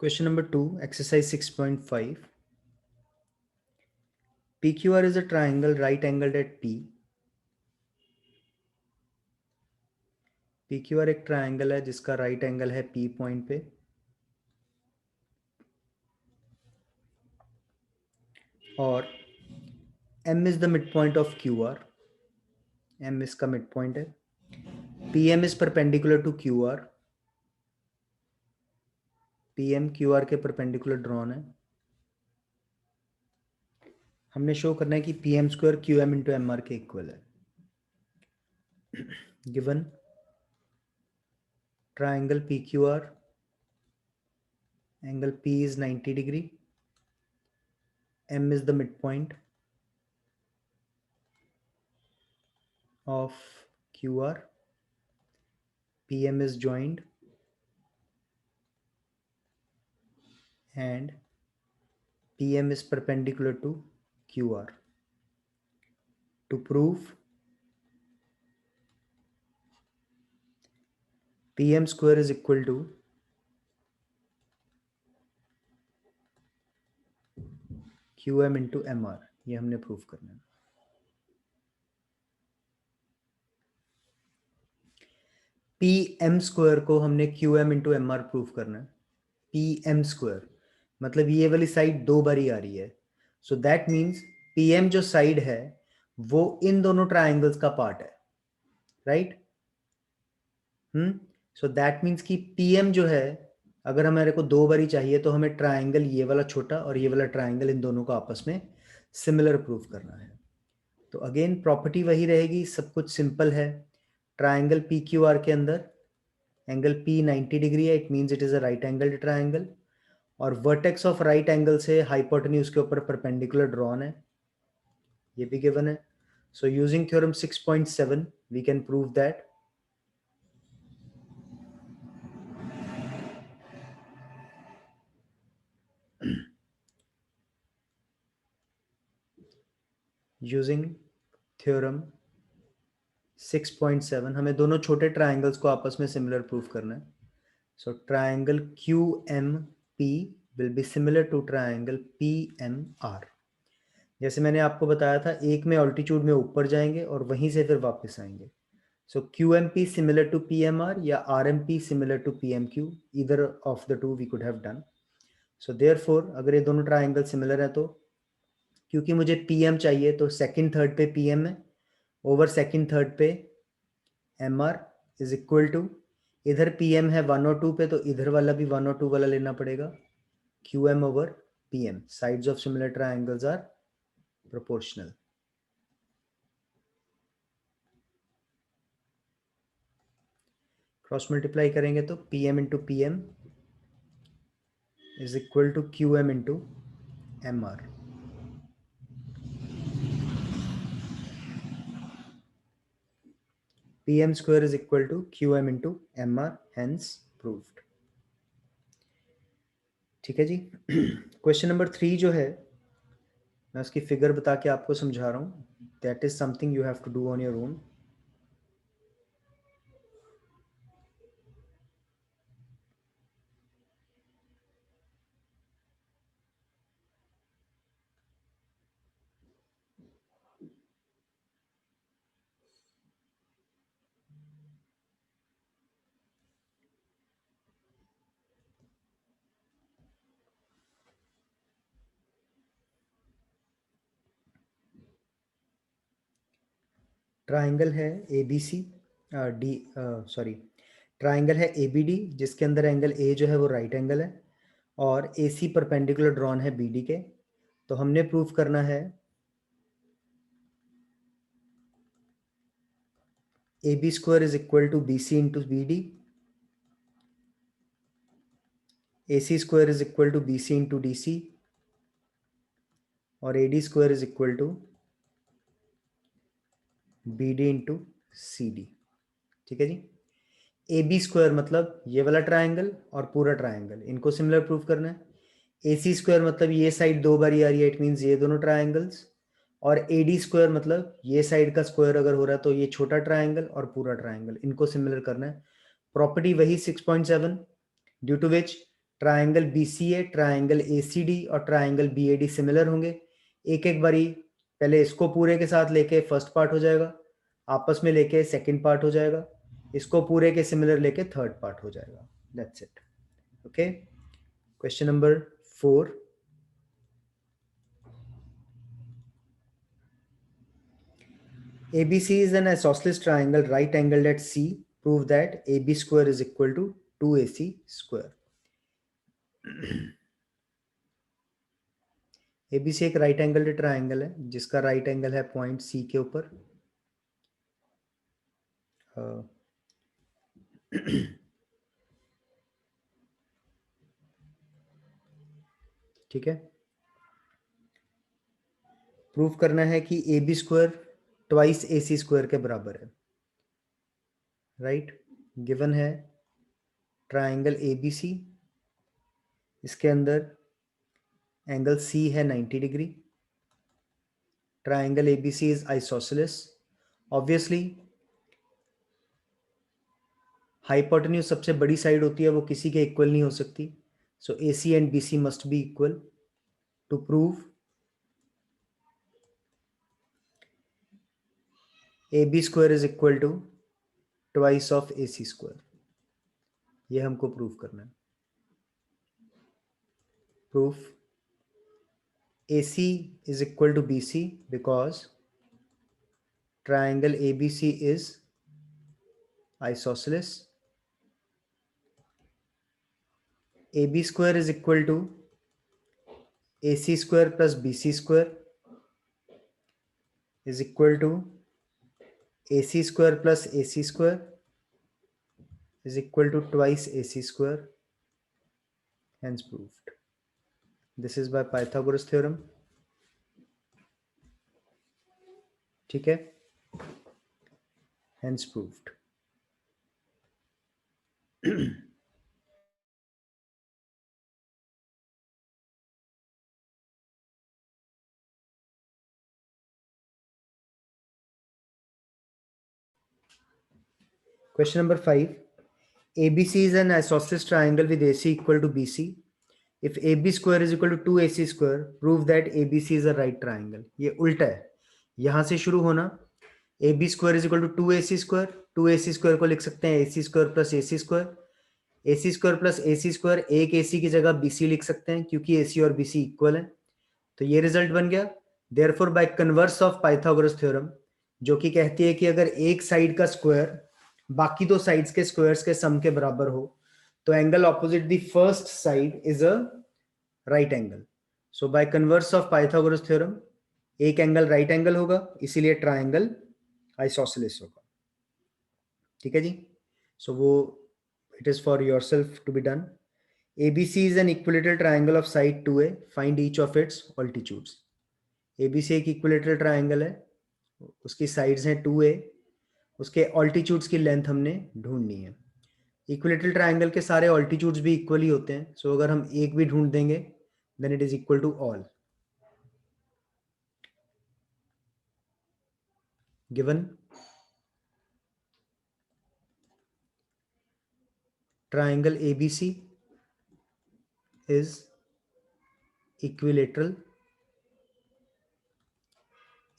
Question number 2, exercise 6.5. PQR is a triangle right angled at P. PQR एक triangle है जिसका right angle है P point पे और M is the midpoint of QR. M इसका midpoint है. PM is perpendicular to QR. PM QR के perpendicular drawn है. हमने शो करना है कि PM square QM into MR के इक्वल है. Given triangle PQR, angle P is 90 degree. M is the midpoint of QR. PM is joined and PM is perpendicular to QR. To prove PM square is equal to QM into MR, ये हमने prove करना है. PM square को हमने QM into MR prove करना है. PM square मतलब ये वाली साइड दो बारी आ रही है. सो दैट मीन्स PM जो साइड है वो इन दोनों ट्राइंगल्स का पार्ट है, राइट? सो दैट मीन्स कि PM जो है, अगर हमारे को दो बारी चाहिए तो हमें ट्राइंगल ये वाला छोटा और ये वाला ट्राइंगल इन दोनों को आपस में सिमिलर प्रूव करना है. तो अगेन प्रॉपर्टी वही रहेगी, सब कुछ सिंपल है. ट्राइंगल PQR के अंदर एंगल P 90 डिग्री है, it means it is a right angled triangle और वर्टेक्स ऑफ राइट एंगल से हाइपोटेन्यूज के ऊपर परपेंडिकुलर ड्रॉन है, ये भी गिवन है. So using theorem 6.7 we can prove that using theorem 6.7 हमें दोनों छोटे ट्राइंगल्स को आपस में सिमिलर प्रूव करना है. So triangle QMP will be similar to triangle PMR. जैसे मैंने आपको बताया था, एक में ऑल्टीट्यूड में ऊपर जाएंगे और वहीं से फिर वापस आएंगे. So QMP similar to PMR या RMP similar to PMQ, either of the two we could have done. So therefore अगर ये दोनों ट्राइंगल सिमिलर है तो क्योंकि मुझे PM चाहिए तो सेकंड थर्ड पे PM है ओवर सेकंड थर्ड पे MR इज इक्वल टू, इधर PM है 1 और 2 पे तो इधर वाला भी 1 और 2 वाला लेना पड़ेगा, QM over PM. Sides of similar triangles are proportional. Cross multiply करेंगे तो PM into PM is equal to QM into MR. PM square is equal to QM into MR, hence proved. ठीक है जी. क्वेश्चन नंबर 3 जो है मैं उसकी figure बता के आपको समझा रहा हूँ. That is something you have to do on your own. Triangle है ABC D सॉरी ट्राइंगल है ABD जिसके अंदर एंगल A जो है वो राइट एंगल है और AC परपेंडिकुलर ड्रॉन है BD के. तो हमने प्रूफ करना है AB square is equal to BC into BD, AC square is equal to BC into DC और AD square is equal to BD into CD. ठीक है जी. AB स्क्वायर मतलब ये वाला ट्राइंगल और पूरा ट्राइंगल, इनको सिमिलर प्रूफ करना है. AC स्क्वायर मतलब ये साइड दो बारी आ रही है, इट मींस ये दोनों ट्राइंगल्स. और AD स्क्वायर मतलब ये साइड का स्क्वायर अगर हो रहा है तो ये छोटा ट्राइंगल और पूरा ट्राइंगल, इनको सिमिलर करना है. प्रॉपर्टी वही 6.7 due to which triangle BCA, triangle ACD और ट्राइंगल BAD सिमिलर होंगे। एक एक बारी पहले इसको पूरे के साथ लेके फर्स्ट पार्ट हो जाएगा, आपस में लेके सेकंड पार्ट हो जाएगा, इसको पूरे के सिमिलर लेके थर्ड पार्ट हो जाएगा। That's it. Okay, question number 4। ABC is an isosceles triangle right angled at C. Prove that AB square is equal to 2AC square. ABC एक राइट एंगल्ड ट्राइंगल है जिसका राइट एंगल है point C के ऊपर। ठीक है, proof करना है कि AB square twice AC square के बराबर है। राइट, गिवन है ट्राइंगल ABC, इसके अंदर एंगल C है 90 degree. Triangle ABC is isosceles. Obviously hypotenuse सबसे बड़ी साइड होती है, वो किसी के इक्वल नहीं हो सकती। So AC and BC must be equal. To prove AB square is equal to twice of AC square, ये हमको प्रूव करना है। Proof AC is equal to BC because triangle ABC is isosceles. AB square is equal to AC square plus BC square is equal to AC square plus AC square is equal to twice AC square. Hence proved. This is by Pythagoras theorem. ठीक है, hence proved. Question number 5. ABC is an isosceles triangle with AC equal to BC. If AB square is equal to 2AC square, prove that ABC is a right triangle. ये उल्टा है, यहां से शुरू होना। AB square is equal to 2AC square, 2AC square को लिख सकते हैं AC square plus AC square, AC square plus AC square एक AC की जगह BC लिख सकते हैं क्योंकि AC और BC इक्वल है। तो ये रिजल्ट बन गया। Therefore by converse of Pythagoras theorem, जो कि कहती है कि अगर एक साइड का स्क्वायर बाकी दो साइड्स के स्क्वायर्स के सम के बराबर हो तो angle opposite the first side is a right angle. So by converse of Pythagoras theorem एक एंगल राइट एंगल होगा, इसीलिए ट्राइंगल आइसोसेलेस होगा। ठीक है जी, सो वो it is for yourself to be done. ABC is an equilateral triangle of side 2A. Find each of its altitudes. ABC एक equilateral triangle है, उसकी साइड्स हैं 2A, उसके ऑल्टीट्यूड्स की लेंथ हमने ढूंढनी है। इक्विलेटरल ट्राइंगल के सारे ऑल्टीट्यूड्स भी इक्वली होते हैं, सो अगर हम एक भी ढूंढ देंगे then it is equal to all. Given triangle ABC is equilateral,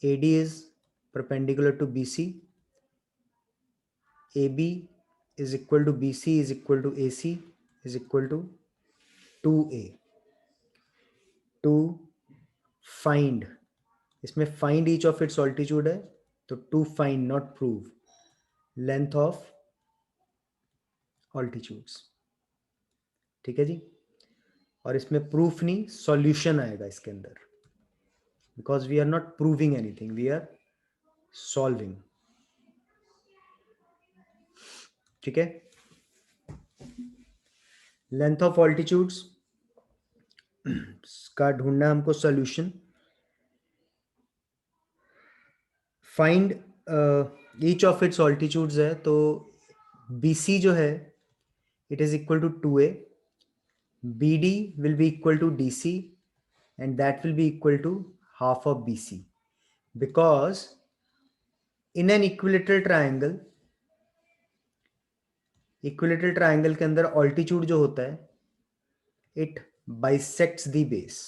AD is perpendicular to BC, AB is equal to BC is equal to AC is equal to 2A. To find, इसमें find each of its altitude है, तो to find not prove length of altitudes। ठीक है जी, और इसमें proof नहीं solution आएगा इसके अंदर, because we are not proving anything, we are solving. ठीक है, लेंथ ऑफ ऑल्टीट्यूड्स का ढूंढना हमको solution. Find each of its altitudes है, तो BC जो है it is equal to 2A, BD will be equal to DC and that will be equal to half of BC, because in an equilateral triangle, equilateral triangle के अंदर altitude जो होता है it bisects the base.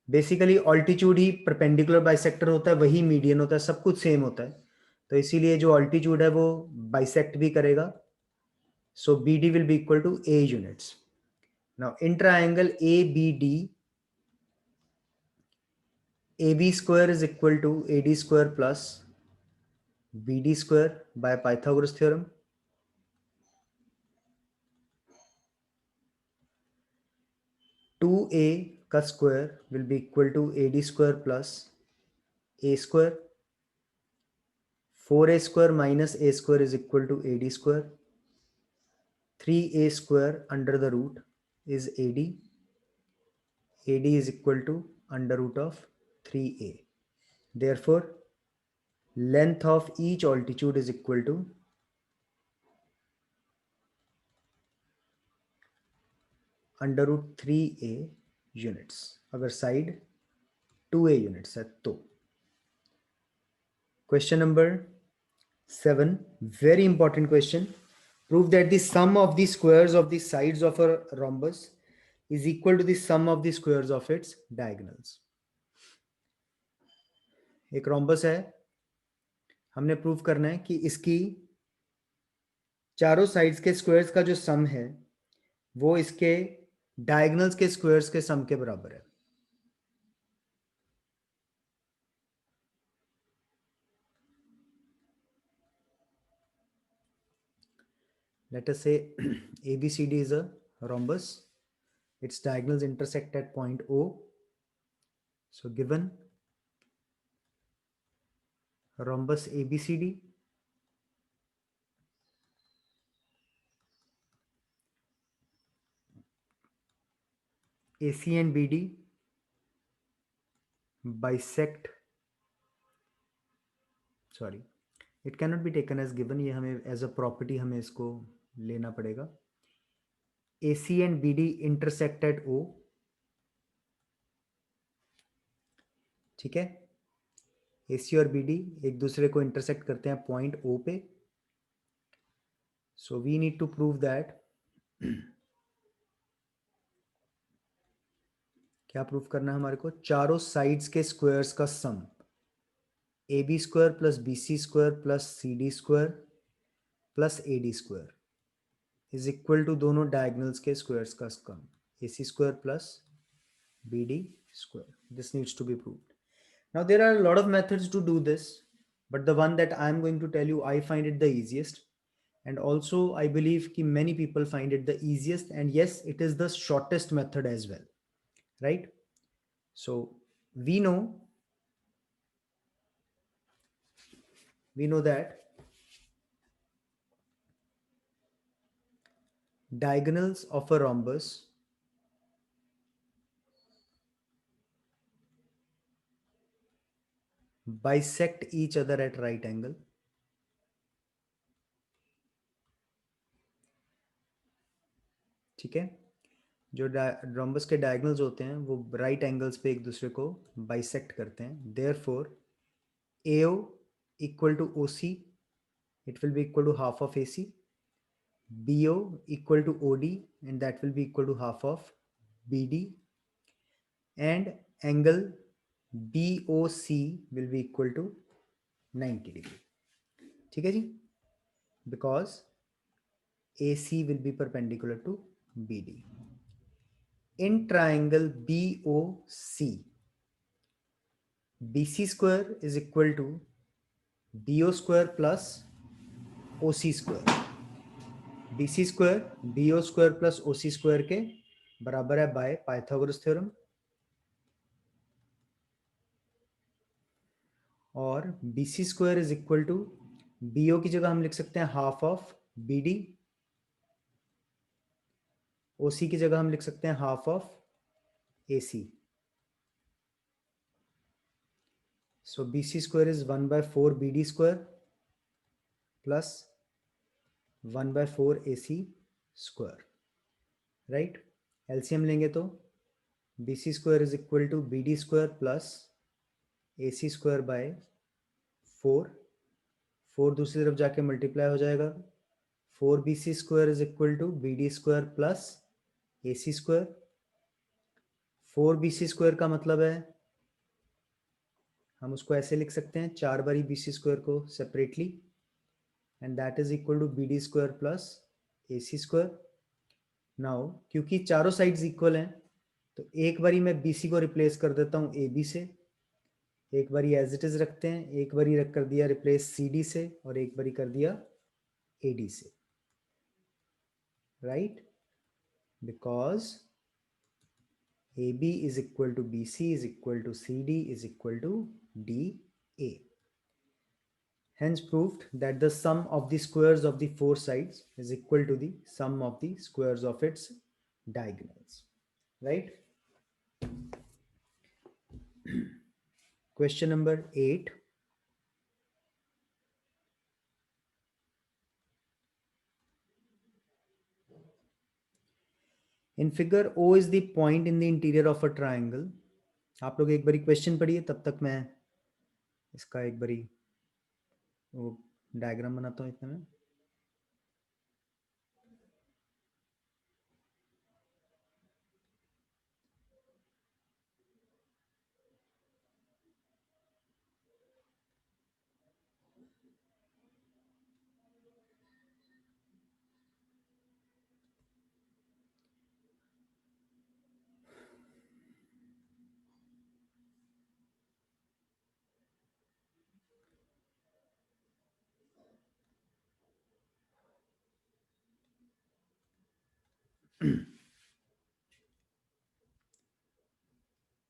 Basically altitude he perpendicular bisector होता है, वही median होता है, सब कुछ सेम होता है, तो इसीलिए जो ऑल्टीट्यूड है वो बाइसेक्ट भी करेगा. So B D will be equal to a units. Now in triangle A B D, A B square is equal to A D square plus B D square by Pythagoras theorem. 2a का square will be equal to A D square plus a square. 4a square minus a square is equal to A D square. 3a square under the root is AD. AD is equal to under root of 3a. Therefore, length of each altitude is equal to under root 3a units. अगर side 2a units है तो. Question number 7, very important question. Prove that the sum of the squares of the sides of a rhombus is equal to the sum of the squares of its diagonals. एक rhombus है, हमने prove करना है कि इसकी चारों sides के squares का जो सम है वो इसके डायगोनल्स के स्क्वायर्स के सम के बराबर है. Let us say ABCD is a rhombus. Its diagonals intersect at point O. So given rhombus ABCD, AC and BD bisect, sorry, it cannot be taken as given, ये हमें as a property हमें इसको लेना पड़ेगा. AC and BD intersect at O. ठीक है, AC और BD एक दूसरे को इंटरसेक्ट करते हैं पॉइंट O पे. So we need to prove that क्या प्रूफ करना है हमारे को, चारों साइड्स के स्क्वायर्स का sum A B square plus B C square plus C D square plus A D square is equal to दोनों डायगोनल्स के स्क्वायर्स का sum A C square plus B D square. This needs to be proved. Now there are a lot of methods to do this, but the one that I am going to tell you, I find it the easiest, and also I believe कि many people find it the easiest, and yes, it is the shortest method as well, right? So we know that diagonals of a rhombus bisect each other at right angle. ठीक है, जो rhombus के diagonals होते हैं वो right angles पे एक दूसरे को bisect करते हैं. Therefore, AO equal to OC, it will be equal to half of AC. BO equal to OD, and that will be equal to half of BD. And angle BOC will be equal to 90 degree. ठीक है जी, because AC will be perpendicular to BD. In triangle BOC, BC square is equal to BO square plus OC square. BC square BO square plus OC square के बराबर है bye Pythagoras theorem. और BC square is equal to BO की जगह हम लिख सकते हैं हाफ ऑफ BD. OC की जगह हम लिख सकते हैं half of AC. So BC square is 1 by 4 BD square plus 1 by 4 AC square, right? LCM लेंगे तो BC square is equal to BD square plus AC square by 4. 4 दूसरी तरफ जाके मल्टीप्लाई हो जाएगा. 4BC square is equal to BD square plus AC square, 4BC square का मतलब है हम उसको ऐसे लिख सकते हैं 4 बारी BC स्क्वायर को separately, and that is equal to BD square plus AC square. Now क्योंकि चारों साइड्स इक्वल हैं तो एक बारी मैं BC को रिप्लेस कर देता हूँ AB से, एक बारी एज इट इज रखते हैं, एक बारी रख कर दिया रिप्लेस CD से, और एक बारी कर दिया AD से, right? Because AB is equal to BC is equal to CD is equal to DA. Hence proved that the sum of the squares of the four sides is equal to the sum of the squares of its diagonals, right? Question number 8. In figure, O is the point in the interior of a triangle. आप लोग एक बारी question पढ़िए, तब तक मैं इसका एक बारी वो डायग्राम बनाता हूँ इतने में।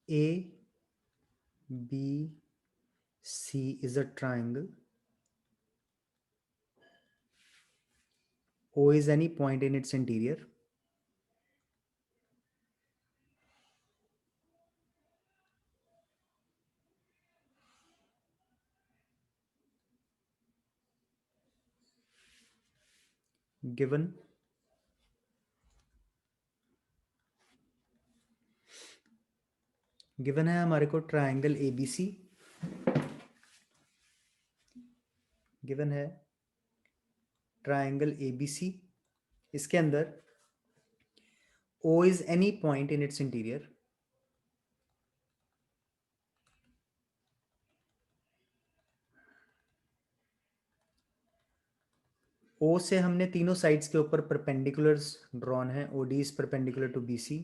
A, B, C is a triangle. O is any point in its interior. Given है हमारे को ट्राइंगल ABC, गिवन है ट्राइंगल ABC, इसके अंदर O is any point in its interior. O से हमने तीनों साइड्स के ऊपर परपेंडिकुलर्स ड्रॉन है। OD is perpendicular to BC,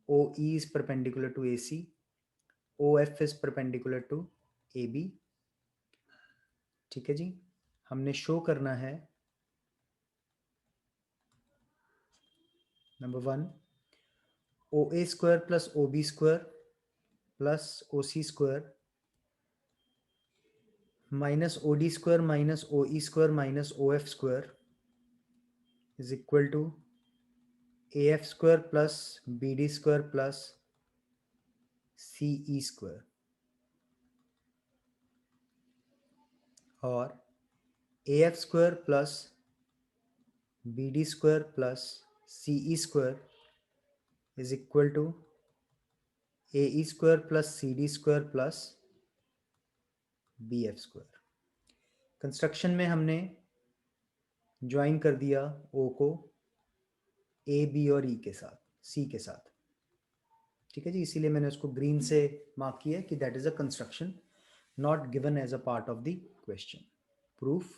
OE is perpendicular to AC, OF is perpendicular to AB। ठीक है जी, हमने शो करना है number 1 OA square plus OB square plus OC square minus OD square minus OE square minus OF square is equal to AF square plus BD square plus CE square, और AF square plus BD square plus CE square is equal to AE square plus CD square plus BF square. Construction में हमने join कर दिया O को A, B और E के साथ, C के साथ। ठीक है जी, इसीलिए मैंने उसको ग्रीन से मार्क किया कि that is a construction not given as a part of the question. Proof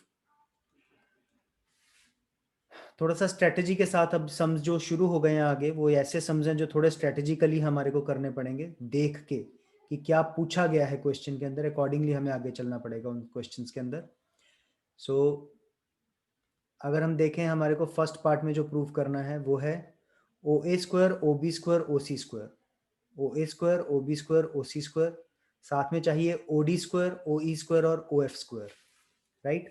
थोड़ा सा स्ट्रेटेजी के साथ, अब सम्स जो शुरू हो गए हैं आगे वो ऐसे सम्स हैं जो थोड़े स्ट्रेटेजिकली हमारे को करने पड़ेंगे, देख के कि क्या पूछा गया है क्वेश्चन के अंदर, अकॉर्डिंगली हमें आगे चलना पड़ेगा उन क्वेश्चंस के अंदर। सो अगर हम देखें हमारे को फर्स्ट पार्ट में जो प्रूव करना है वो है OA square OB square OC square, OA square OB square OC square, साथ में चाहिए OD स्क्वायर OE स्क्वायर और OF स्क्वायर, राइट?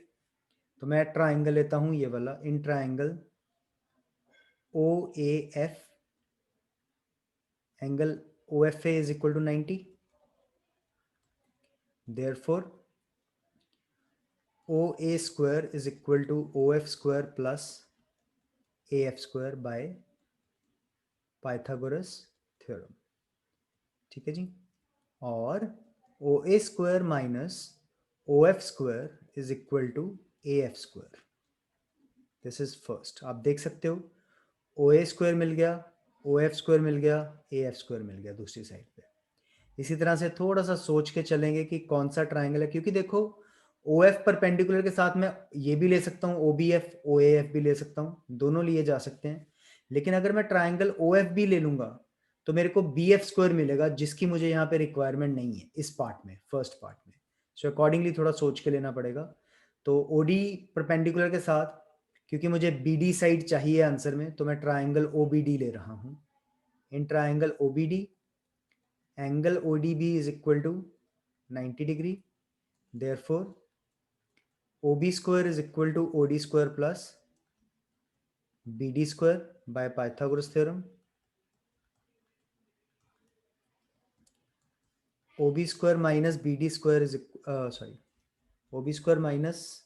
तो मैं ट्राइंगल लेता हूं ये वाला, in triangle OAF angle OFA is equal to 90, therefore OA square is equal to OF square plus AF square by Pythagoras theorem. ठीक है जी, और OA square minus OF square is equal to AF square. This is first, आप देख सकते हो OA square मिल गया OF² मिल गया, AF² मिल गया दूसरी साइड पे। इसी तरह से थोड़ा सा सोच के चलेंगे कि कौन सा ट्राइंगल है, क्योंकि देखो OF परपेंडिकुलर के साथ मैं ये भी ले सकता हूँ, OBF OAF भी ले सकता हूँ, दोनों लिए जा सकते हैं। लेकिन अगर मैं ट्राइंगल OF भी ले लूंगा तो मेरे को BF² मिलेगा, जिसकी मुझे यहाँ पे रिक्वायरमेंट नहीं है इस पार्ट में, फर्स्ट पार्ट में। सो अकॉर्डिंगली थोड़ा सोच के लेना पड़ेगा। तो OD परपेंडिकुलर के साथ, क्योंकि मुझे BD साइड चाहिए आंसर में, तो मैं ट्राइंगल OBD ले रहा हूँ। In triangle OBD, angle ODB is equal to 90 degree. Therefore, OB square is equal to OD square plus BD square by Pythagoras theorem. OB square minus BD square is OB square minus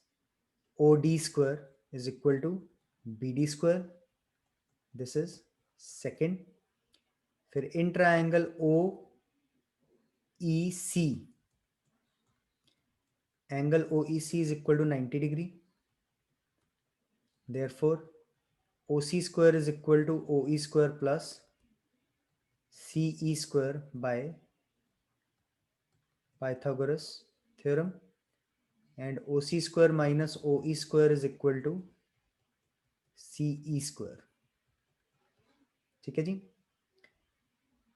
OD square is equal to BD square. This is second. फिर in triangle OEC, angle OEC is equal to 90 degree. Therefore, OC square is equal to OE square plus CE square by Pythagoras theorem, and OC square minus OE square is equal to CE square. ठीक है जी।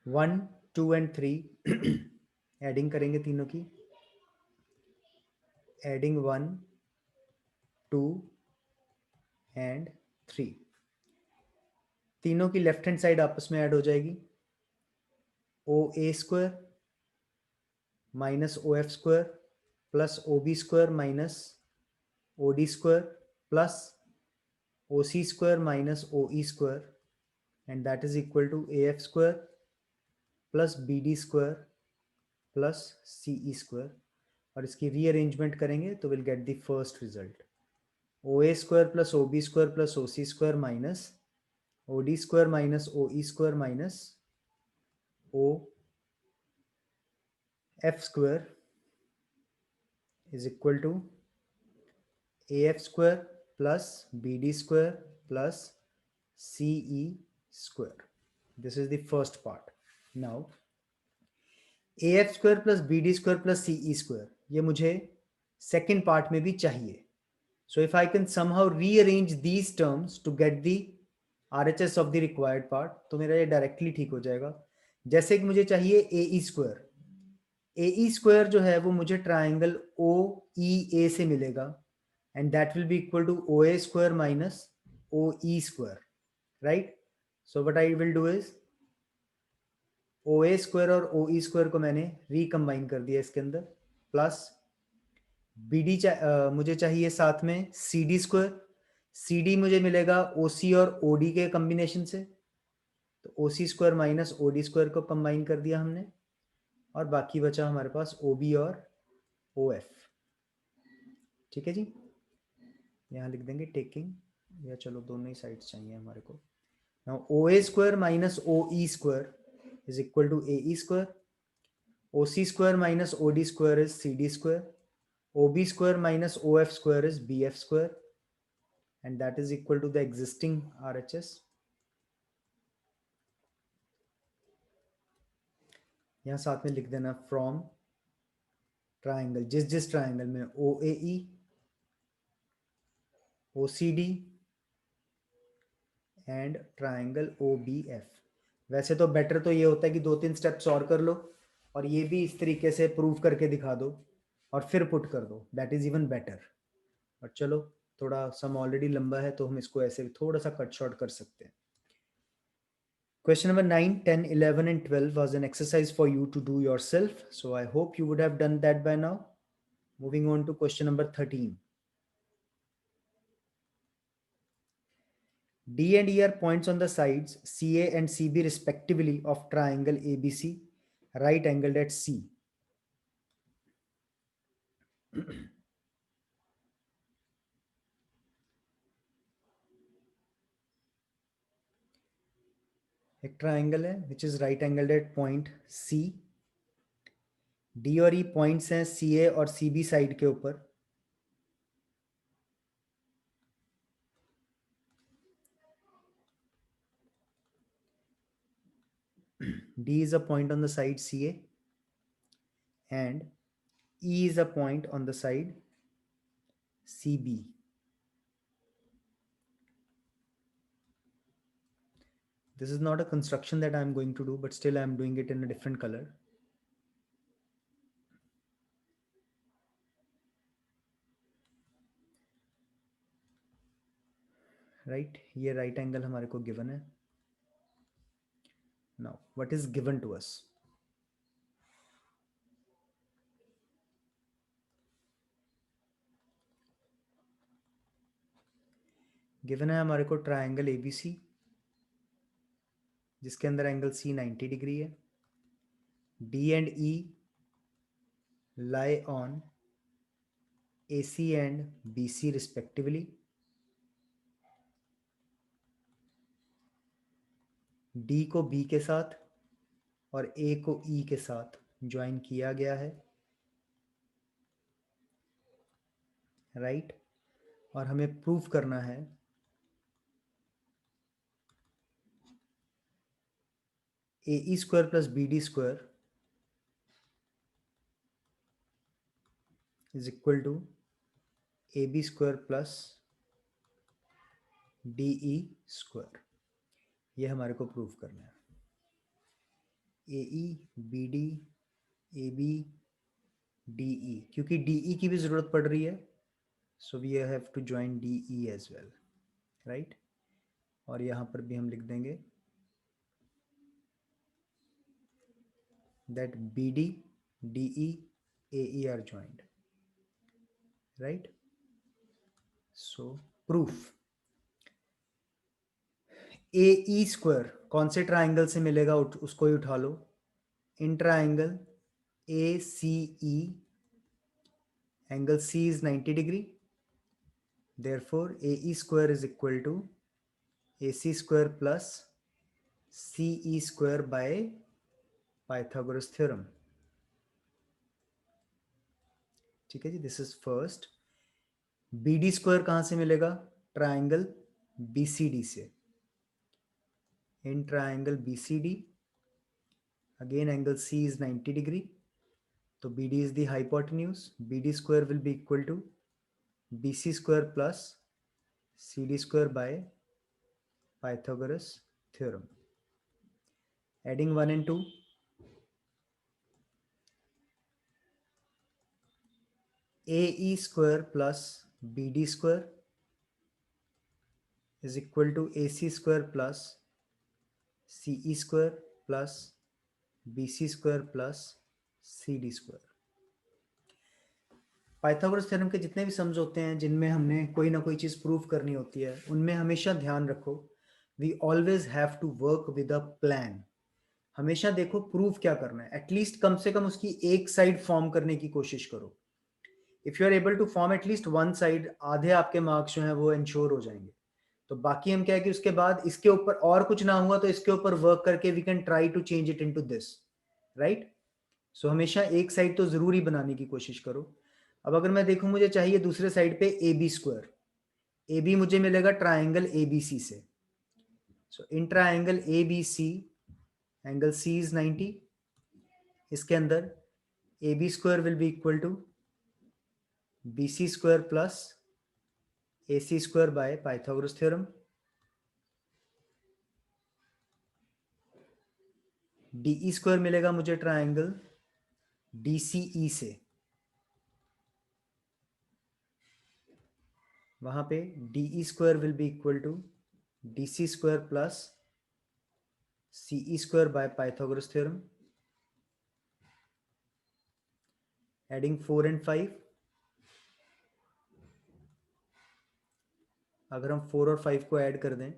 1, 2 and 3 adding करेंगे तीनों की, adding 1, 2 and 3, तीनों की left hand side आपस में add हो जाएगी। OA square minus OF square plus OB square minus OD square plus OC square minus OE square, and that is equal to AF square plus BD square plus CE square। और इसकी rearrangement करेंगे तो will get the first result, OA square plus OB square plus OC square minus OD square minus OE square minus OF square is equal to AF square plus BD square plus CE square. This is the first part. Now AF square plus BD square plus CE square, ये मुझे second part में भी चाहिए। So if I can somehow rearrange these terms to get the RHS of the required part, तो मेरा ये directly ठीक हो जाएगा। जैसे कि मुझे चाहिए AE square, AE square जो है वो मुझे ट्राइंगल OEA से मिलेगा, and that will be equal to OA square minus OE square, right? So what I will do is OA square और OE स्क्वायर को मैंने रिकम्बाइन कर दिया इसके अंदर, प्लस BD मुझे चाहिए साथ में CD स्क्वायर, CD मुझे मिलेगा OC और OD के कॉम्बिनेशन से, तो OC square minus OD square को कंबाइन कर दिया हमने, और बाकी बचा हमारे पास OB और OF। ठीक है जी, यहाँ लिख देंगे टेकिंग, या चलो दोनों ही साइड्स चाहिए हमारे को। Now OA square minus OE square is equal to AE square, OC square minus OD square is CD square, OB square minus OF square is BF square, and that is equal to the existing RHS. यहाँ साथ में लिख देना from triangle, जिस triangle में OAE, OCD and triangle OBF। वैसे तो better तो ये होता है कि 2-3 स्टेप्स और कर लो और ये भी इस तरीके से प्रूव करके दिखा दो और फिर पुट कर दो, दैट इज इवन बेटर। और चलो थोड़ा सम ऑलरेडी लंबा है तो हम इसको ऐसे थोड़ा सा कट शॉर्ट कर सकते हैं। Question number 9, 10, 11 and 12 was an exercise for you to do yourself. So I hope you would have done that by now. Moving on to question number 13. D and E are points on the sides CA and CB respectively of triangle ABC, right angled at C. एक triangle है which is right angled at point C. D और E points हैं CA और CB side के ऊपर। D is a point on the side CA and E is a point on the side CB. This is not a construction that I'm going to do, but still I'm doing it in a different color. Right? ये right angle हमारे को given है. Now, what is given to us? Given है हमारे को triangle ABC, जिसके अंदर angle C 90 degree है. D and E lie on AC and BC respectively. D को B के साथ और A को E के साथ ज्वाइन किया गया है. राइट? और हमें प्रूव करना है AE square plus BD square is equal to AB square plus DE square. ये हमारे को प्रूव करना है. AE BD AB DE, क्योंकि DE की भी जरूरत पड़ रही है, so we have to join DE as well. Right? और यहां पर भी हम लिख देंगे that BD, DE, AE are joined. Right? So proof. AE square कौन से ट्राइंगल से मिलेगा, उसको ही उठा लो. In triangle ACE angle C is 90 degree. Therefore AE square is equal to AC square plus CE square by Pythagoras theorem. ठीक है जी. This is first. BD square कहां से मिलेगा? ट्राइंगल BCD से. In triangle BCD again angle C is 90 degree, तो BD is the hypotenuse. BD square will be equal to BC square plus CD square by Pythagoras theorem. Adding 1 and 2, AE square plus BD square is equal to AC square plus CE square plus BC square plus CD square. Pythagoras theorem के जितने भी sums होते हैं जिनमें हमने कोई ना कोई चीज प्रूव करनी होती है, उनमें हमेशा ध्यान रखो we always have to work with a plan. हमेशा देखो प्रूव क्या करना है, एटलीस्ट कम से कम उसकी एक साइड फॉर्म करने की कोशिश करो. If you are able to form at least one side, आधे आपके मार्क्स जो है वो इंश्योर हो जाएंगे. तो बाकी हम क्या है कि उसके बाद इसके ऊपर और कुछ ना हुआ तो इसके ऊपर वर्क करके we can try to change it into this. Right? So हमेशा एक साइड तो जरूरी बनाने की कोशिश करो. अब अगर मैं देखूं मुझे चाहिए दूसरे साइड पे AB स्क्वायर. AB मुझे मिलेगा ट्राइंगल ABC से. So in triangle ABC angle C is 90. इसके अंदर AB square will be equal to BC square plus AC square by Pythagoras theorem. DE square मिलेगा मुझे ट्राइंगल DCE से. वहां पे DE square will be equal to DC square plus CE square by Pythagoras theorem. Adding 4 and 5, अगर हम 4 और 5 को add कर दें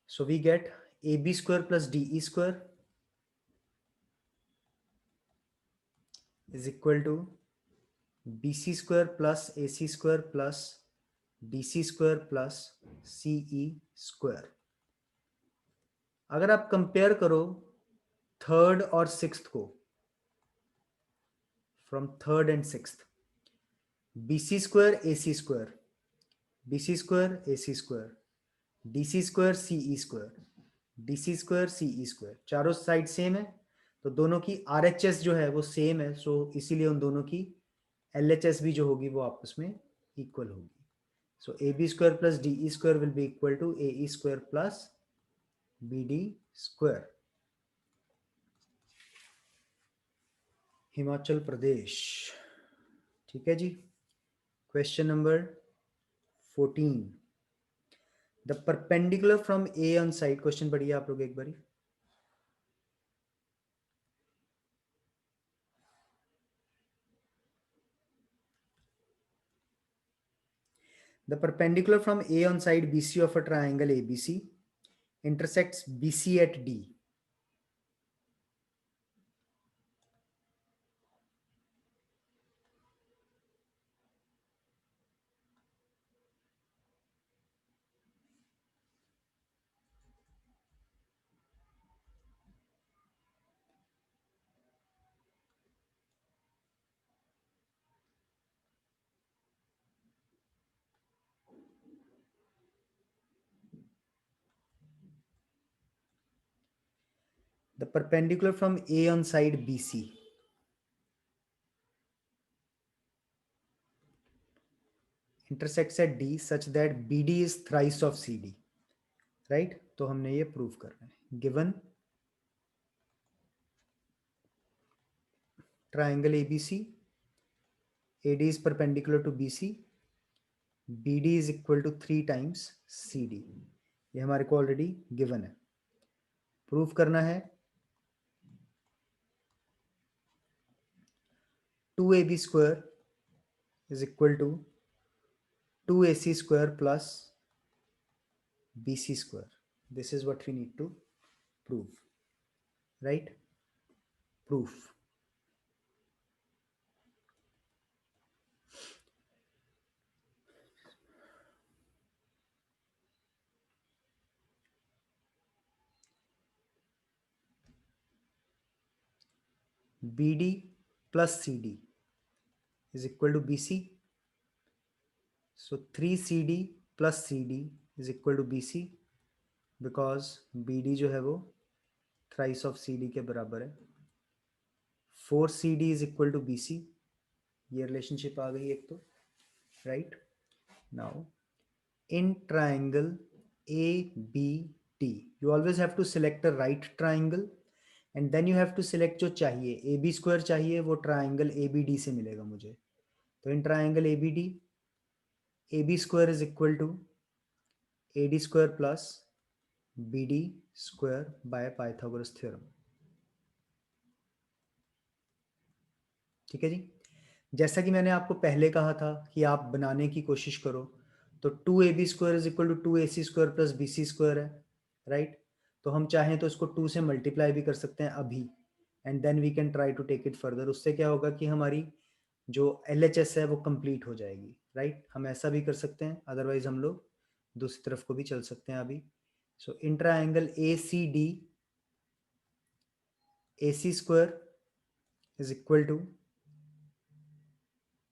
so we get AB square plus DE square is equal to BC square plus AC square plus DC square plus CE square. अगर आप compare करो third और सिक्स्थ को, from third and sixth, BC square AC square, BC square AC square, DC square CE square, DC square CE square, चारों side same है तो दोनों की RHS जो है वो सेम है, सो इसीलिए उन दोनों की LHS भी जो होगी वो आपस में इक्वल होगी. So AB square plus DE square will be equal to AE square plus BD square. Himachal Pradesh. ठीक है जी. Question number 14. The perpendicular from A on side. Question पढ़िए आप लोग एक बारी. The perpendicular from A on side BC of a triangle ABC intersects BC at D. The perpendicular from A on side BC intersects at D such that BD is thrice of CD. Right? तो हमने ये prove करना है. Given triangle ABC, AD is perpendicular to BC, BD is equal to 3 times CD. ये हमारे को already given है. Proof करना है 2AB square is equal to 2AC square plus BC square. This is what we need to prove. Right? Proof. BD plus CD is equal to BC. So 3CD plus CD is equal to BC because BD जो है वो thrice of CD के बराबर है. 4CD is equal to BC. ये relationship आ गई एक तो. Right? Now in triangle ABD, you always have to select a right triangle and then you have to select जो चाहिए. AB square चाहिए वो triangle ABD से मिलेगा मुझे. तो in triangle ABD, AB square is equal to AD square plus BD square by Pythagoras theorem. ठीक है जी. जैसा कि मैंने आपको पहले कहा था कि आप बनाने की कोशिश करो तो 2AB square is equal to 2AC square plus BC square है. राइट? तो हम चाहें तो इसको 2 से मल्टीप्लाई भी कर सकते हैं अभी and then we can try to take it further. उससे क्या होगा कि हमारी जो LHS है वो कंप्लीट हो जाएगी. राइट? हम ऐसा भी कर सकते हैं, अदरवाइज हम लोग दूसरी तरफ को भी चल सकते हैं अभी. So in triangle ACD, AC square is equal to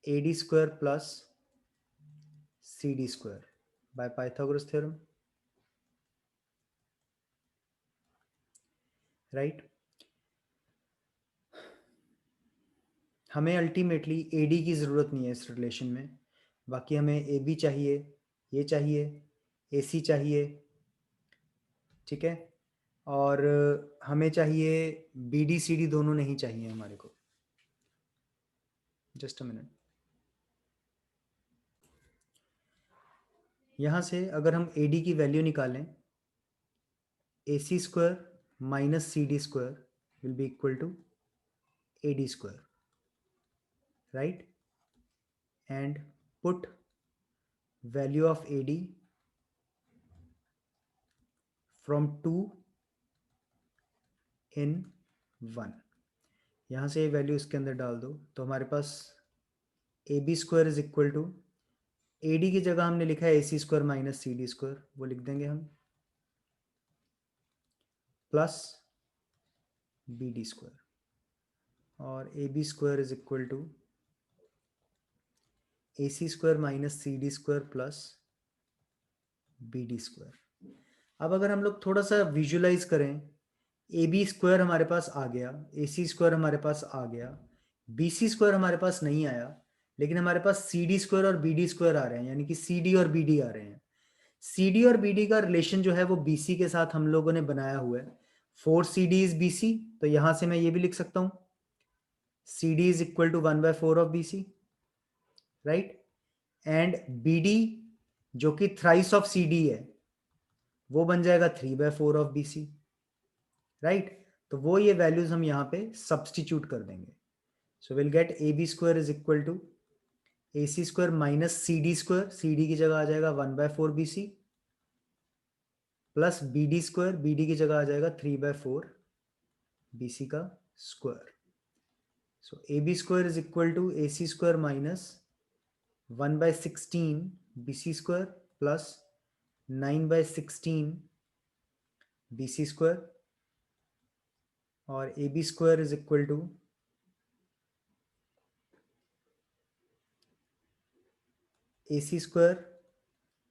AD square plus CD square by Pythagoras theorem. Right? हमें अल्टीमेटली AD की ज़रूरत नहीं है इस रिलेशन में. बाकी हमें AB चाहिए, ये चाहिए, AC चाहिए. ठीक है? और हमें चाहिए BD CD दोनों नहीं चाहिए हमारे को. Just a minute. यहाँ से अगर हम AD की वैल्यू निकालें, AC square minus CD square will be equal to AD square. Right? And put value of AD from 2 in 1. यहाँ से ये वैल्यू इसके अंदर डाल दो तो हमारे पास AB square is equal to, AD की जगह हमने लिखा है AC square minus CD square, वो लिख देंगे हम, प्लस BD स्क्वायर. और AB square is equal to AC square minus CD square plus BD square. अब अगर हम लोग थोड़ा सा विजुलाइज करें, ए बी स्क्वायर हमारे पास आ गया, ए सी स्क्वायर हमारे पास आ गया, बी सी स्क्वायर हमारे पास नहीं आया, लेकिन हमारे पास सी डी स्क्वायर और बी डी स्क्वायर आ रहे हैं, यानी कि सी डी और बी डी आ रहे हैं। सी डी और बी डी का रिलेशन जो है वो बी सी के साथ हम लोगों ने बनाया हुआ है। 4CD इज बी सी, तो यहां से मैं ये भी लिख सकता हूं C D is equal to 1/4 of B C, right. And B D जो कि थ्राइस ऑफ सी डी है, वो बन जाएगा 3/4 ऑफ बी सी, राइट। तो वो ये वैल्यूज हम यहाँ पे सब्सटीट्यूट कर देंगे। So will get A B square is equal to A C square minus C D square, C D की जगह आ जाएगा 1/4 B C, plus B D square, B D की जगह आ जाएगा 3/4 बी सी का स्क्वायर। So A B square is equal to A C square minus 1/16 B C square plus 9/16 B C square, और A B square is equal to A C square,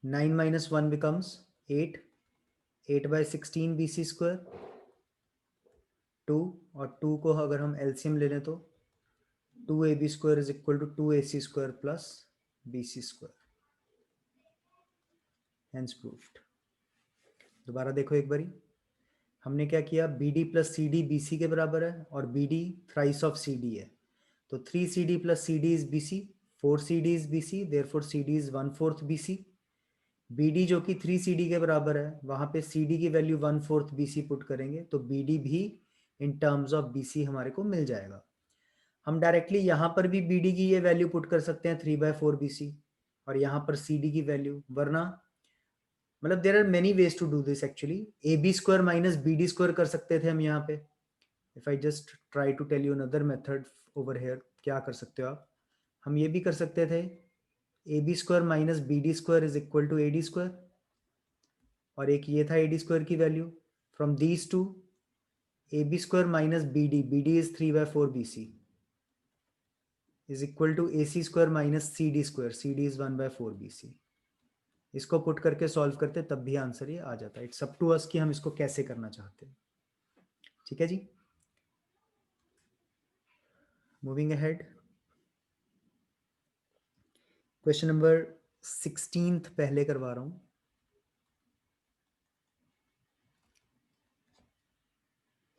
9 minus 1 becomes 8, 8/16 B C square, 2, और 2 को अगर हम LCM ले लें तो 2ab square is equal to 2ac square plus bc square, hence proofed. दोबारा देखो एक बारी, हमने क्या किया, bd प्लस cd bc के बराबर है और bd थ्राइस ऑफ cd है, तो 3cd plus cd is bc, 4cd is bc, therefore cd is 1/4 bc। bd जो कि 3cd के बराबर है, वहां पे cd की वैल्यू 1/4 bc पुट करेंगे तो bd भी इन टर्म्स ऑफ bc हमारे को मिल जाएगा। हम डायरेक्टली यहाँ पर भी bd की ये वैल्यू पुट कर सकते हैं 3/4 bc, और यहाँ पर cd की वैल्यू, वरना मतलब there are many ways to do this actually. A B square minus B D square कर सकते थे हम यहाँ पे। If I just try to tell you another method over here, क्या कर सकते हो आप, हम ये भी कर सकते थे A B square minus B D square is equal to A D square, और एक ये था ए डी स्क्वायर की value, from these two A B square minus B D is 3/4 B C is equal to A C square minus C D square, C D is 1/4 B C. इसको put करके solve करते तब भी answer ये आ जाता है। It's up to us कि हम इसको कैसे करना चाहते हैं। ठीक है जी, मूविंग अहेड, क्वेश्चन नंबर 16 पहले करवा रहा हूं।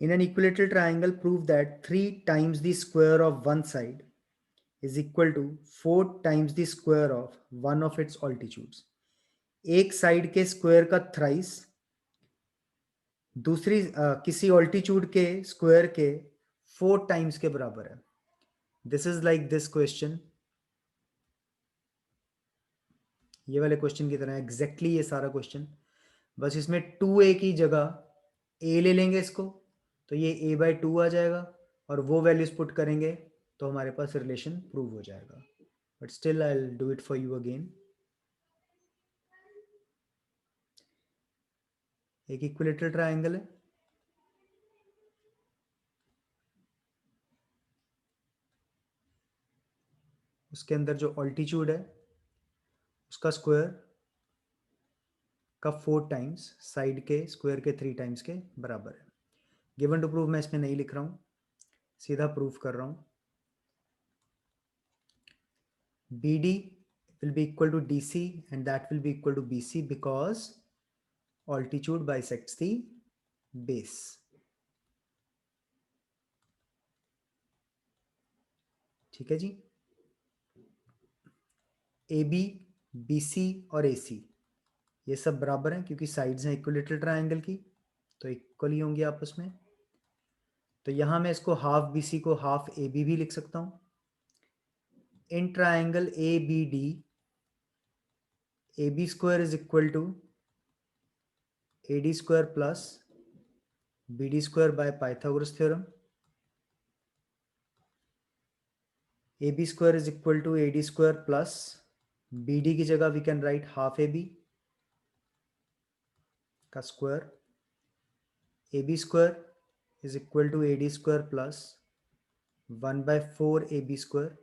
In an equilateral triangle, prove that 3 times the square of one side is equal to 4 times the square of one of its altitudes. एक साइड के स्क्वायर का थ्राइस दूसरी किसी ऑल्टीट्यूड के स्क्वायर के 4 टाइम्स के बराबर है। This is like this question, ये वाले क्वेश्चन की तरह एग्जैक्टली ये सारा क्वेश्चन, बस इसमें 2a की जगह a ले लेंगे इसको, तो ये a/2 आ जाएगा, और वो वैल्यूज पुट करेंगे तो हमारे पास रिलेशन प्रूव हो जाएगा। But still I will do it for you again. एक इक्विलेटरल ट्राइंगल है, उसके अंदर जो ऑल्टीट्यूड है उसका स्क्वायर का 4 टाइम्स साइड के स्क्वायर के 3 टाइम्स के बराबर है। गिवन टू प्रूव मैं इसमें नहीं लिख रहा हूं, सीधा प्रूफ कर रहा हूं। BD will be equal to DC and that will be equal to BC because altitude bisects the base. ठीक है जी, AB, BC और AC ये सब बराबर हैं क्योंकि साइड्स हैं इक्विलेटरल ट्रायंगल की, तो इक्वल ही होंगे आपस में। तो यहां मैं इसको हाफ BC को हाफ AB भी लिख सकता हूं। In triangle ABD, AB square is equal to AD square plus BD square by Pythagoras theorem. AB square is equal to AD square plus BD की जगह we can write half AB का square, AB square is equal to AD square plus 1/4 AB square.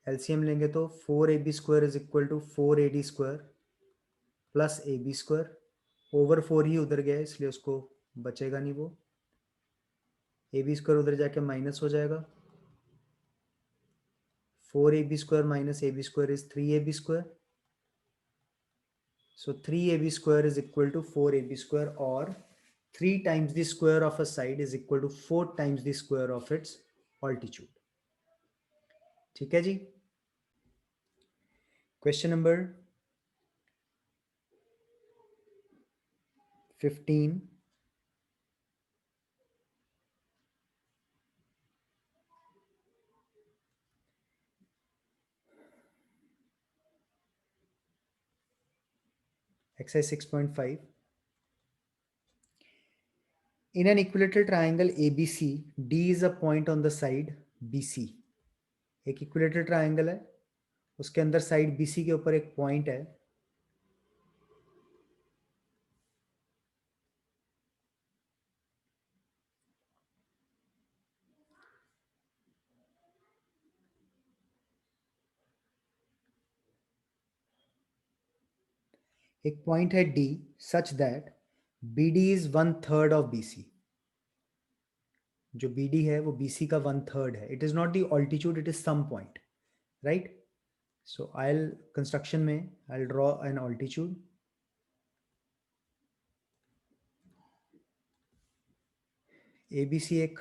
LCM लेंगे तो 4AB square is equal to 4AD square plus A B square, over 4 ही उधर गया है इसलिए उसको बचेगा नहीं वो, ए बी स्क्वायर उधर जाके माइनस हो जाएगा, 4ab² minus ab² is 3ab². So 3ab² is equal to 4ab² or 3 times the square of a side is equal to 4 times the square of its altitude. ठीक है जी. Question number 15. Exercise 6.5. In an equilateral triangle ABC, D is a point on the side BC. एक equilateral triangle है, उसके अंदर side BC के ऊपर एक point है. एक पॉइंट है D such that BD is 1/3 of BC. जो BD है वो BC का 1/3 है. It is not the altitude, it is some point, right. So I construction में I draw an altitude. ABC एक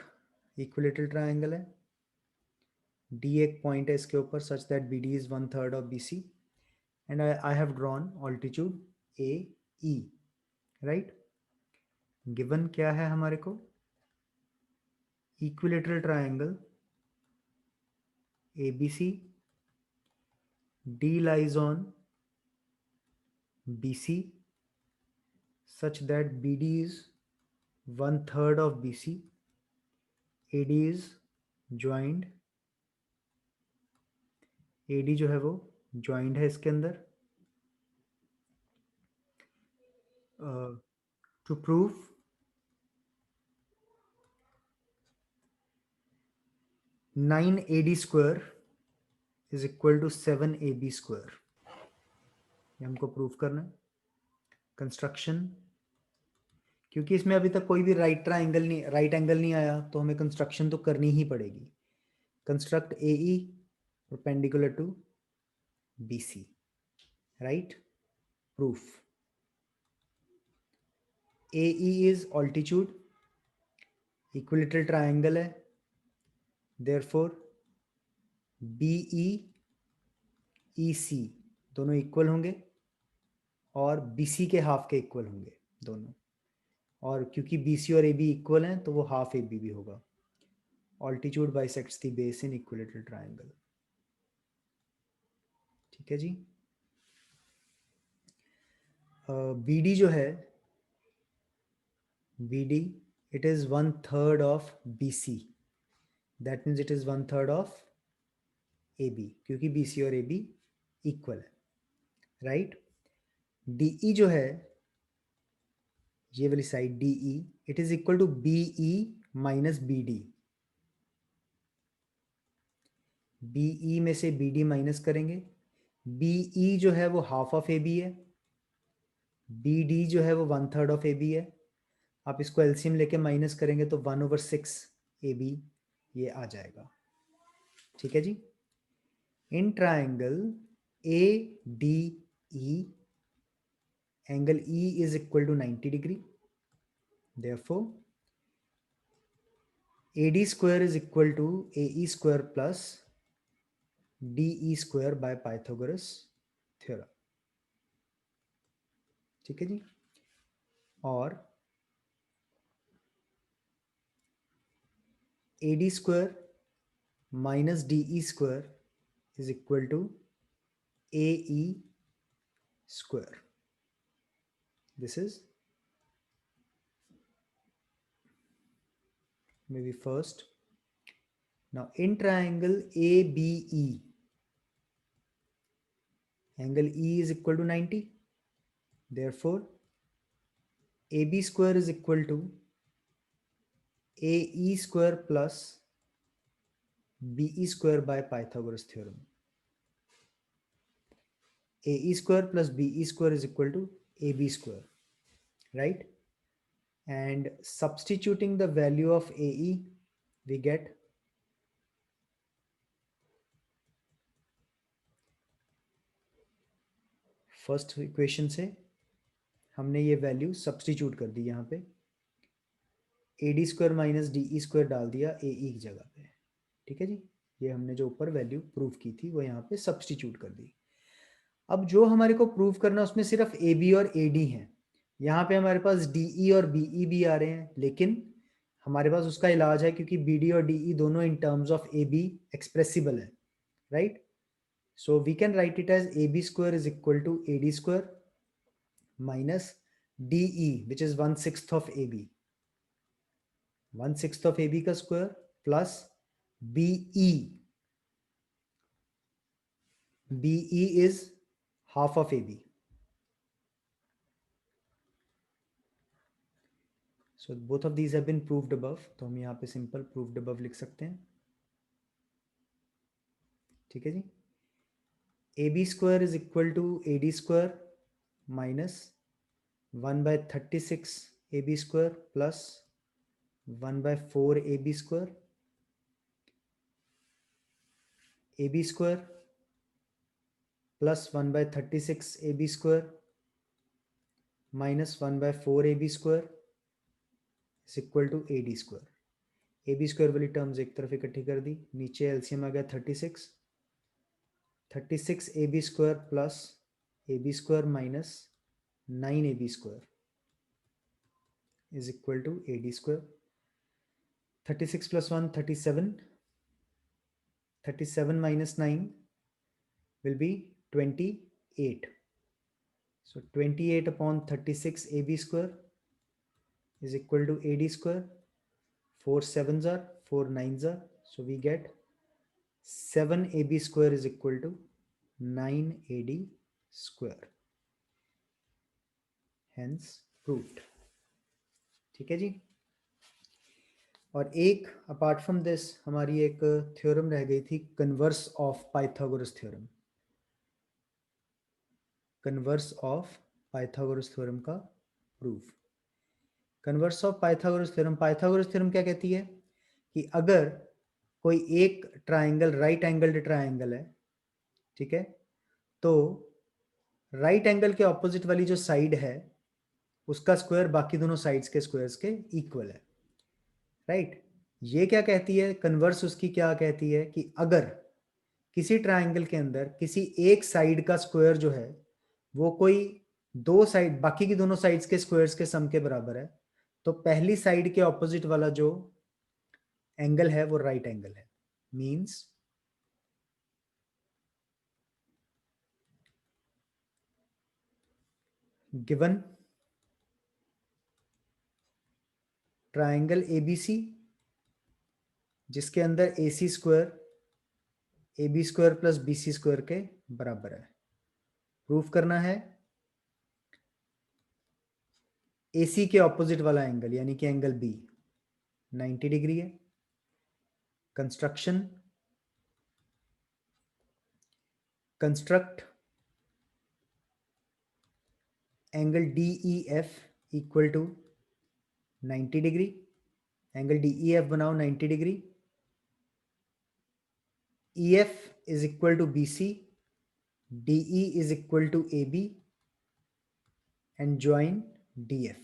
इक्विलेटरल ट्राइंगल है, D एक पॉइंट है इसके ऊपर such that BD is 1/3 of BC and I have drawn altitude AE, right. Given क्या है हमारे को? Equilateral triangle ABC, D lies on BC such that BD is 1/3 of BC, AD is joined, AD जो है वो joined है इसके अंदर. To prove 9AD² is equal to 7AB². ये हमको प्रूव करना है. कंस्ट्रक्शन, क्योंकि इसमें अभी तक कोई भी राइट एंगल नहीं आया तो हमें कंस्ट्रक्शन तो करनी ही पड़ेगी. Construct AE perpendicular to BC, right. Proof. AE is altitude, equilateral triangle है, देयरफॉर BE EC दोनों इक्वल होंगे और BC के हाफ के इक्वल होंगे दोनों, और क्योंकि BC और AB इक्वल हैं तो वो हाफ AB भी होगा. Altitude bisects the base in equilateral triangle. ठीक है जी. BD जो है, BD it is 1/3 of BC, that means it is 1/3 of AB क्योंकि BC और AB इक्वल है, राइट. DE जो है, ये वाली side DE, it is equal to BE minus BD. BE में से BD माइनस करेंगे. BE जो है वो हाफ ऑफ AB है, BD जो है वो 1/3 ऑफ AB है. आप इसको एलसीएम लेके माइनस करेंगे तो 1/6 AB ये आ जाएगा. ठीक है जी. In triangle ADE angle E is equal to 90 degree. Therefore AD² is equal to AE² plus DE² by Pythagoras theorem. ठीक है जी. और AD² minus DE² is equal to AE². This is maybe first. Now in triangle ABE, angle E is equal to 90. Therefore AB² is equal to AE² plus BE² by Pythagoras theorem. AE² plus BE² is equal to AB square, right? And substituting the value of AE, we get first equation से हमने ये value substitute कर दी यहाँ पे, AD square minus DE square डाल दिया AE की जगह पे, ठीक है जी। ये हमने जो ऊपर वैल्यू प्रूव की थी वो यहाँ पे सब्सटीट्यूट कर दी। अब जो हमारे को प्रूव करना है उसमें सिर्फ AB और AD है। यहाँ पे हमारे पास DE और BE भी आ रहे हैं, लेकिन हमारे पास उसका इलाज है क्योंकि BD और DE दोनों in terms of AB expressible है, right? So we can write it as AB square is equal to AD square minus DE, which is 1/6 of AB. 1/6 of AB का square plus BE. BE is half of AB. So both of these have been proved above. तो हम यहाँ पे simple proved above लिख सकते हैं, ठीक है जी। AB square is equal to AD square minus 1/36 AB square plus 1/4 AB square. AB square plus 1/36 AB square minus 1/4 AB square is equal to AD square. AB square वाली terms एक तरफ इकट्ठी कर दी, नीचे एलसीएम आ गया 36 AB square plus AB square minus 9 AB square is equal to AD square. 36 plus 1 37, 37 minus 9 will be 28. So 28 upon 36 AB square is equal to AD square. 4 7s are 4 9s are, so we get 7 AB square is equal to 9 AD square, hence proved, ठीक है जी। और एक apart from this हमारी एक theorem रह गई थी, converse of Pythagoras theorem. Converse of Pythagoras theorem का proof. Converse of Pythagoras theorem, Pythagoras theorem क्या कहती है कि अगर कोई एक ट्राइंगल राइट एंगल्ड ट्राइंगल है, ठीक है, तो राइट एंगल के ऑपोजिट वाली जो साइड है उसका स्क्वायर बाकी दोनों साइड्स के स्क्वायर्स के इक्वल है, राइट? ये क्या कहती है, कन्वर्स उसकी क्या कहती है कि अगर किसी ट्राइंगल के अंदर किसी एक साइड का स्क्वायर जो है वो कोई दो साइड बाकी की दोनों साइड्स के स्क्वायर्स के सम के बराबर है, तो पहली साइड के ऑपोजिट वाला जो एंगल है वो राइट एंगल है। मींस गिवन ट्राइंगल ABC जिसके अंदर AC square AB square plus BC square के बराबर है, प्रूफ करना है AC के ऑपोजिट वाला एंगल यानी कि एंगल B 90 डिग्री है। Construct angle DEF equal to 90 degree. Angle DEF बनाओ 90 degree. EF is equal to BC, DE is equal to AB and join DF।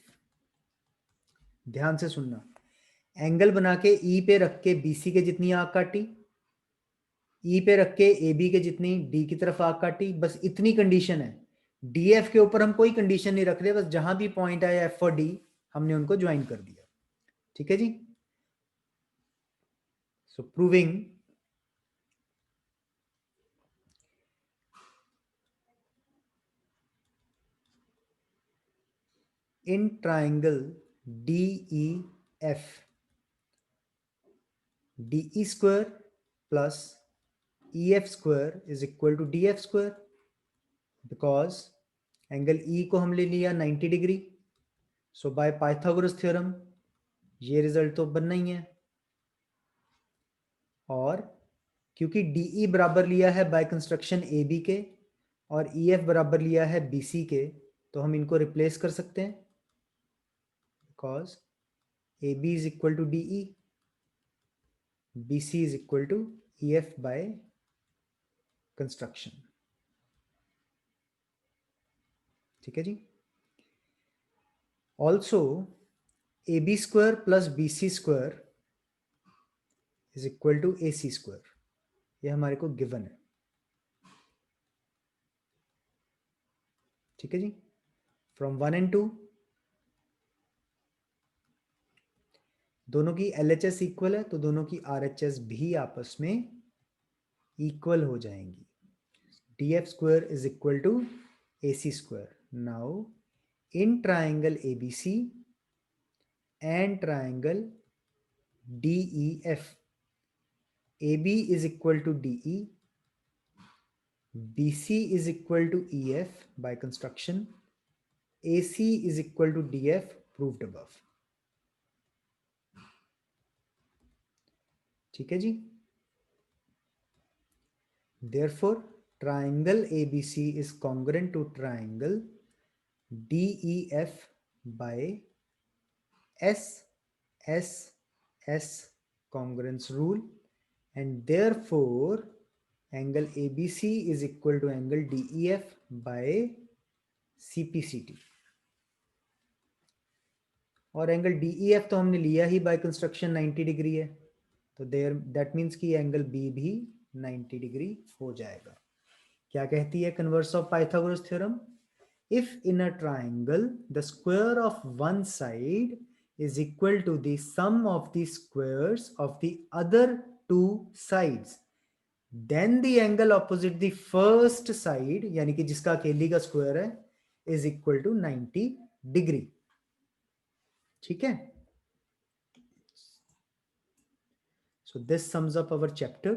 ध्यान से सुनना, एंगल बना के E पे रख के BC के जितनी आंख काटी, E पे रख के AB के जितनी D की तरफ आंख काटी, बस इतनी कंडीशन है। DF के ऊपर हम कोई कंडीशन नहीं रख रहे, बस जहां भी पॉइंट आया F और D हमने उनको ज्वाइन कर दिया, ठीक है जी। सो proving in triangle DEF, DE square plus EF square is equal to DF square, because angle E को हमने लिया 90 डिग्री। सो बाय पाइथागोरस थ्योरम ये रिजल्ट तो बनना ही है, और क्योंकि DE बराबर लिया है बाय कंस्ट्रक्शन AB के और EF बराबर लिया है BC के, तो हम इनको रिप्लेस कर सकते हैं, because A B is equal to D E, B C is equal to E F by construction. ठीक है जी। Also A B square plus B C square is equal to A C square, यह हमारे को given है। ठीक है जी। From 1 and 2 दोनों की LHS इक्वल है, तो दोनों की RHS भी आपस में इक्वल हो जाएंगी। DF square is equal to AC square. Now in triangle ABC and triangle DEF, AB is equal to DE, BC is equal to EF by construction, AC is equal to DF proved above। ठीक है जी। Therefore triangle ABC is congruent to triangle DEF by S congruence rule, and therefore angle ABC is equal to angle DEF by CPCT। और angle DEF तो हमने लिया ही by construction 90 degree है, तो there that means कि angle B भी 90 degree हो जाएगा। क्या कहती है converse of Pythagoras theorem? If in a triangle the square of one side is equal to the sum of the squares of the other two sides, then the angle opposite the first side, यानी कि जिसका अकेली का square है, is equal to 90 degree. ठीक है। So this sums up our chapter।